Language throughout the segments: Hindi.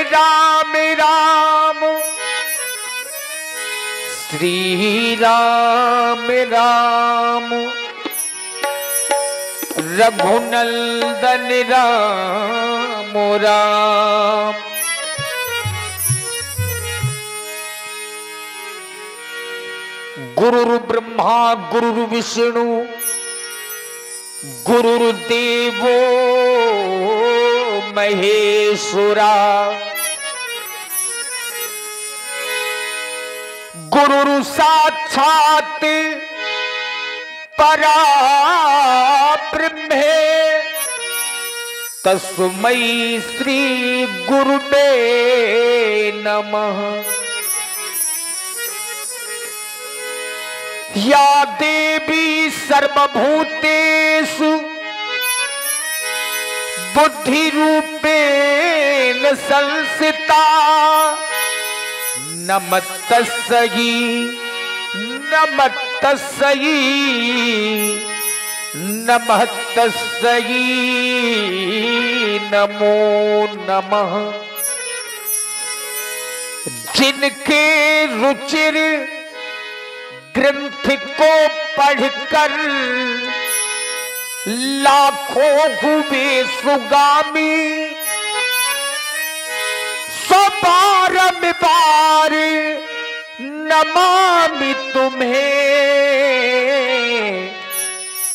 राम राम श्री राम राम रघुनंदन राम राम। गुरुर् ब्रह्मा गुरुर् विष्णु गुरुर्देवो महेश्वरा। गुरुर् साक्षात् पराब्रह्म तस्मै श्री गुरुवे नमः। या देवी सर्वभूतेषु बुद्धिरूपेण संस्थिता नमस्तस्यै नमस्तस्यै नमस्तस्यै नमो नमः। जिनके रुचिर ग्रंथ को पढ़कर लाखों हुए सुगामी सो बारंबार नमामि तुम्हें।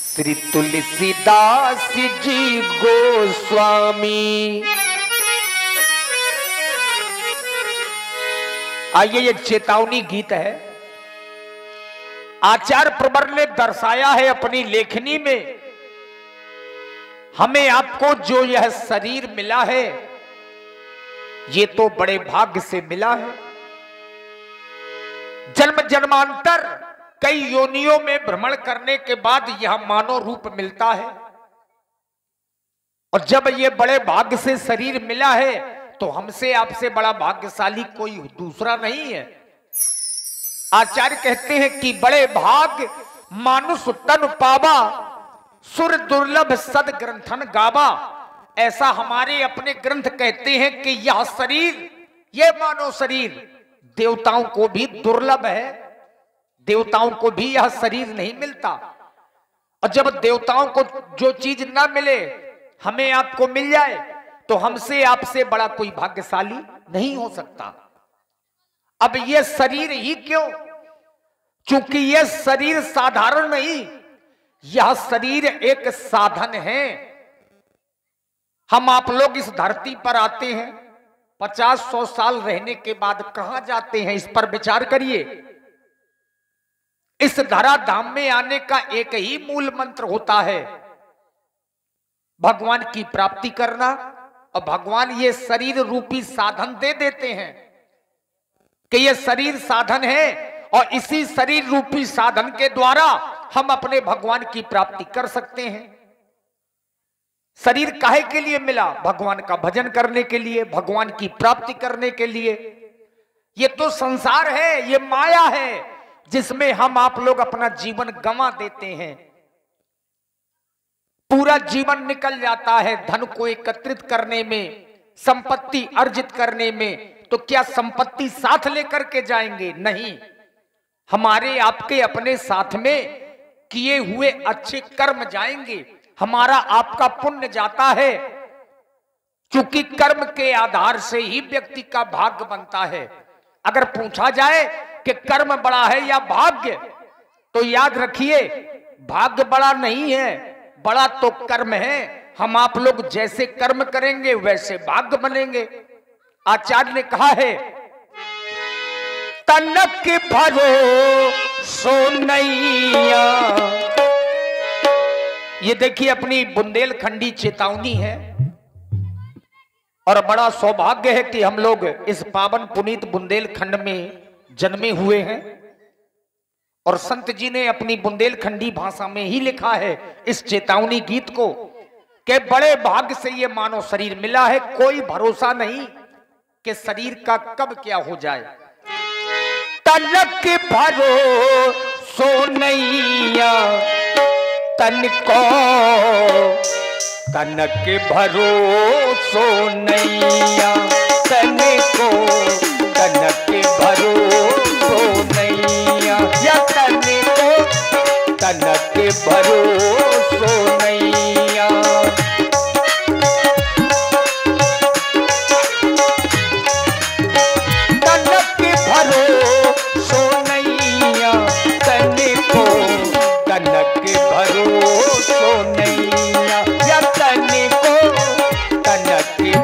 श्री तुलसीदास जी गोस्वामी। आइए ये चेतावनी गीत है। आचार्य प्रवर ने दर्शाया है अपनी लेखनी में, हमें आपको जो यह शरीर मिला है ये तो बड़े भाग्य से मिला है। जन्म जन्मांतर कई योनियों में भ्रमण करने के बाद यह मानव रूप मिलता है और जब ये बड़े भाग्य से शरीर मिला है तो हमसे आपसे बड़ा भाग्यशाली कोई दूसरा नहीं है। आचार्य कहते हैं कि बड़े भाग्य मानुष तन पावा सुर दुर्लभ सद ग्रंथन गावा। ऐसा हमारे अपने ग्रंथ कहते हैं कि यह शरीर, यह मानव शरीर देवताओं को भी दुर्लभ है। देवताओं को भी यह शरीर नहीं मिलता और जब देवताओं को जो चीज ना मिले हमें आपको मिल जाए तो हमसे आपसे बड़ा कोई भाग्यशाली नहीं हो सकता। अब यह शरीर ही क्यों? क्योंकि यह शरीर साधारण नहीं, यह शरीर एक साधन है। हम आप लोग इस धरती पर आते हैं, 50-100 साल रहने के बाद कहां जाते हैं इस पर विचार करिए। इस धरा धाम में आने का एक ही मूल मंत्र होता है, भगवान की प्राप्ति करना। और भगवान ये शरीर रूपी साधन दे देते हैं कि ये शरीर साधन है और इसी शरीर रूपी साधन के द्वारा हम अपने भगवान की प्राप्ति कर सकते हैं। शरीर काहे के लिए मिला? भगवान का भजन करने के लिए, भगवान की प्राप्ति करने के लिए। ये तो संसार है, ये माया है जिसमें हम आप लोग अपना जीवन गंवा देते हैं। पूरा जीवन निकल जाता है धन को एकत्रित करने में, संपत्ति अर्जित करने में। तो क्या संपत्ति साथ लेकर के जाएंगे? नहीं, हमारे आपके अपने साथ में किए हुए अच्छे कर्म जाएंगे, हमारा आपका पुण्य जाता है। क्योंकि कर्म के आधार से ही व्यक्ति का भाग्य बनता है। अगर पूछा जाए कि कर्म बड़ा है या भाग्य, तो याद रखिए भाग्य बड़ा नहीं है, बड़ा तो कर्म है। हम आप लोग जैसे कर्म करेंगे वैसे भाग्य बनेंगे। आचार्य ने कहा है, तनक भरो सोनैया। ये देखिए अपनी बुंदेलखंडी चेतावनी है और बड़ा सौभाग्य है कि हम लोग इस पावन पुनीत बुंदेलखंड में जन्मे हुए हैं। और संत जी ने अपनी बुंदेलखंडी भाषा में ही लिखा है इस चेतावनी गीत को कि बड़े भाग्य से ये मानव शरीर मिला है, कोई भरोसा नहीं कि शरीर का कब क्या हो जाए। तनक भरो सोनैया तन को, तनक भरो सोनैया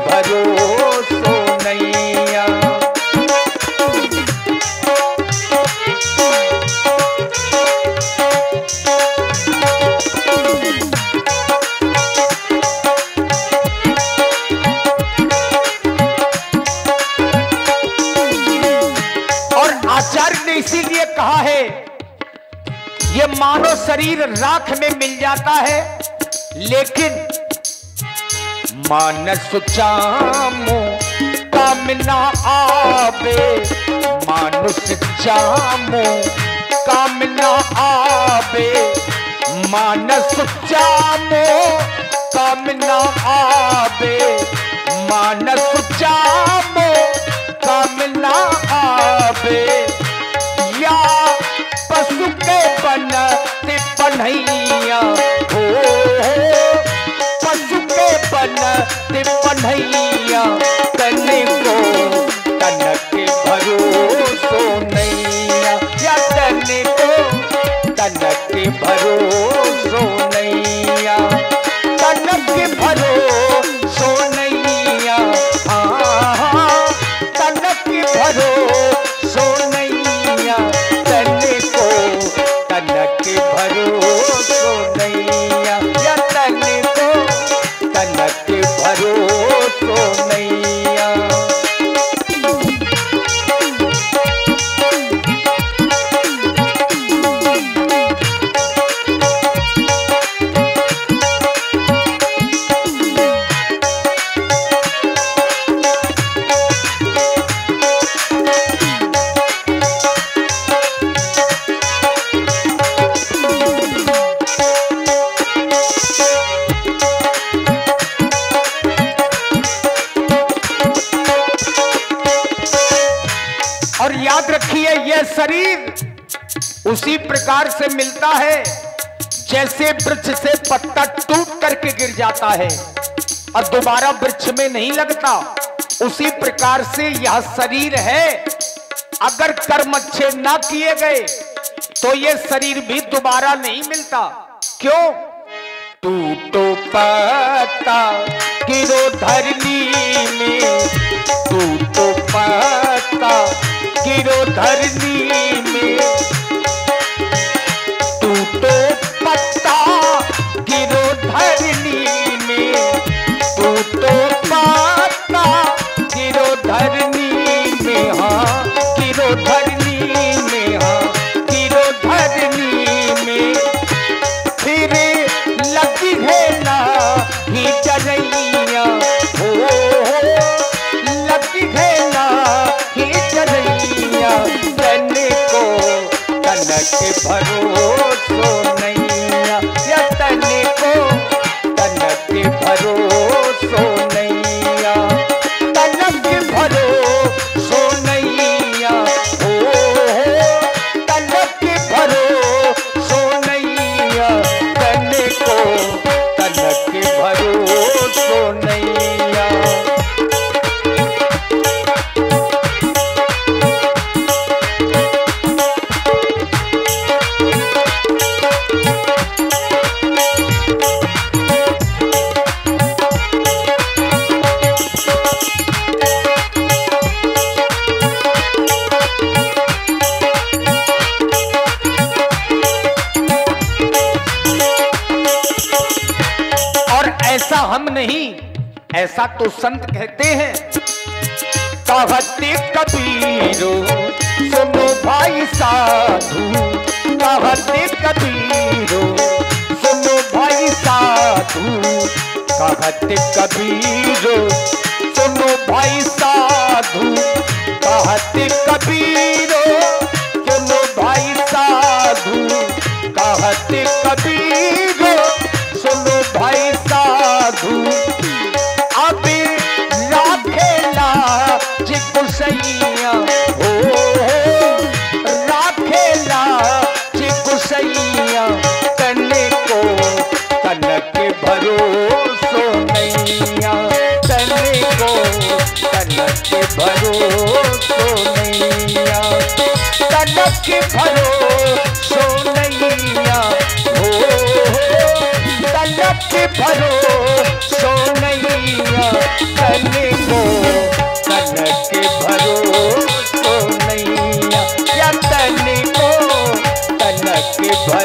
भरोसो नैया। आचार्य ने इसीलिए कहा है ये मानव शरीर राख में मिल जाता है, लेकिन मानस चामो काम ना आवे, मानुष चामो काम ना आवे, मानस चामो काम ना आवे, मानस चामो काम ना आवे, या पशु के बनते पन्हैया हो, पशु के बनते पन्हैया, तने को तनक भरोसो नैया, या तने को तनक भरोसो नैया, तनक भरोसो नैया, तनक भरोसो नैया, तने को तनक भरोसो नैया, या तने को तनक भरोसो नैया। और याद रखिए यह शरीर उसी प्रकार से मिलता है जैसे वृक्ष से पत्ता टूट करके गिर जाता है और दोबारा वृक्ष में नहीं लगता, उसी प्रकार से यह शरीर है। अगर कर्म अच्छे ना किए गए तो यह शरीर भी दोबारा नहीं मिलता। क्यों? टूटो पत्ता गिरो धरनी में, टूटो पत्ता गिरो धरनी में, टूटो पत्ता गिरो धरनी में, टूटो पत्ता गिरो धरनी में, हाँ गिरो धरनी में, हाँ गिरो धरनी में, फिर लगी है ना ही चरैया हो, लगी है ना ही चरैया, तने को तनक भरोसो नैया, या तने को तनक भरोसो नैया, तनक भरोसो नैया हो, तनक भरोसो नैया, तने को तनक भरोसो नैया। ऐसा हम नहीं, ऐसा तो संत कहते हैं। कहते कबीरो सुनो भाई साधु, कहते कबीरो सुनो भाई साधु, कहते कबीरो सुनो भाई साधु, कहते कबीरो सुनो भाई साधु, कहते कबीरो सुनो भाई साधु, अब राखेला चिकुसैया हो, राखेला चिकुसैया, तने को तनक भरोसो नैया, तने को तनक भरोसो नैया, तनक भरोसो नैया हो, तनक के भरोसो नैया, तन को तन के भरोसो नैया, या तन को तन के भरोसो